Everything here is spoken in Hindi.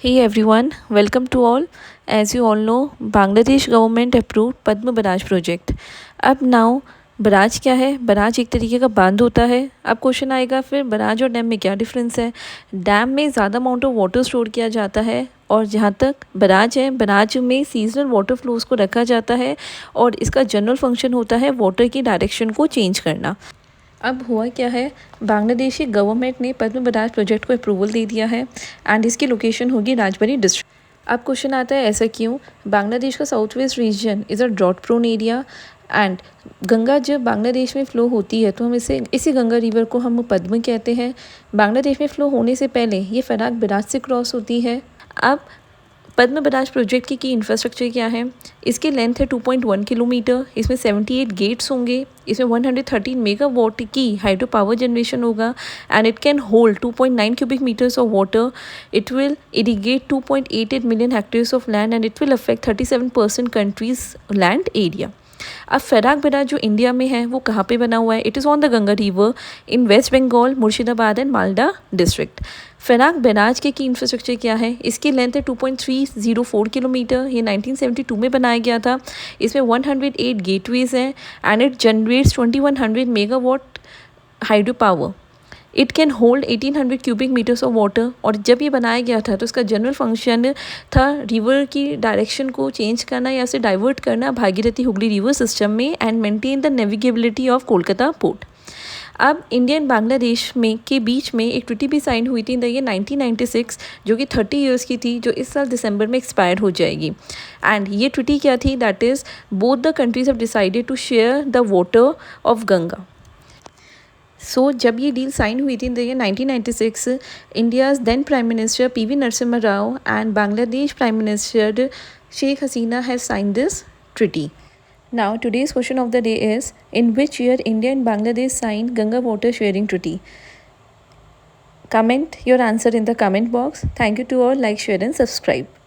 Hey everyone, welcome to all. As you all know, Bangladesh government approved Padma barrage project. अब नाउ बराज क्या है? बराज एक तरीके का बांध होता है. अब क्वेश्चन आएगा फिर बराज और डैम में क्या डिफरेंस है. डैम में ज़्यादा अमाउंट ऑफ वाटर स्टोर किया जाता है और जहाँ तक बराज है, बराज में सीजनल वाटर फ्लोज को रखा जाता है और इसका जनरल फंक्शन होता है वाटर की डायरेक्शन को चेंज करना. अब हुआ क्या है, बांग्लादेशी गवर्नमेंट ने पद्म बराज प्रोजेक्ट को अप्रूवल दे दिया है एंड इसकी लोकेशन होगी राजबरी डिस्ट्रिक्ट. अब क्वेश्चन आता है ऐसा क्यों. बांग्लादेश का south west region is a drought prone area and Ganga जब बांग्लादेश में फ़्लो होती है तो हम इसी गंगा रिवर को हम पद्म कहते हैं. बांग्लादेश में फ़्लो होने से पहले ये फराक बराज से क्रॉस होती है. अब पद्म बराज प्रोजेक्ट की इंफ्रास्ट्रक्चर क्या है. इसकी लेंथ है 2.1 किलोमीटर. इसमें 78 गेट्स होंगे. इसमें 113 मेगावाट की हाइड्रो पावर जनरेशन होगा and it can hold 2.9 cubic metres of water. It will irrigate 2.88 million hectares of land and it will affect 37% countries land area. अब फराक बराज जो इंडिया में है वो कहाँ पे बना हुआ है. It is on the Ganga river in West Bengal, Murshidabad and Malda district. Farakka barrage की इंफ्रास्ट्रक्चर क्या है. इसकी लेंथ है 2.304 किलोमीटर. ये 1972 में बनाया गया था. इसमें 108 गेटवेज हैं and it generates 2100 megawatt hydro power. It can hold 1800 cubic metres of water. और जब ये बनाया गया था तो इसका जनरल फंक्शन था रिवर की डायरेक्शन को चेंज करना या से डाइवर्ट करना भागीरथी हुगली रिवर सिस्टम में and maintain the navigability of Kolkata port. अब इंडिया एंड बांग्लादेश में के बीच में एक ट्रीटी भी साइन हुई थी इन द ईयर 1996 जो कि 30 ईयर्स की थी, जो इस साल दिसंबर में एक्सपायर हो जाएगी. एंड ये ट्रीटी क्या थी, that is both the countries have decided to share the water of Ganga. So जब ये डील साइन हुई थी in the year 1996, India's then prime minister PV Narasimha Rao and Bangladesh prime minister Sheikh Hasina have sign this treaty. Now today's question of the day is, in which year India and Bangladesh signed Ganga Water Sharing Treaty? Comment your answer in the comment box. Thank you to all. Like, share and subscribe.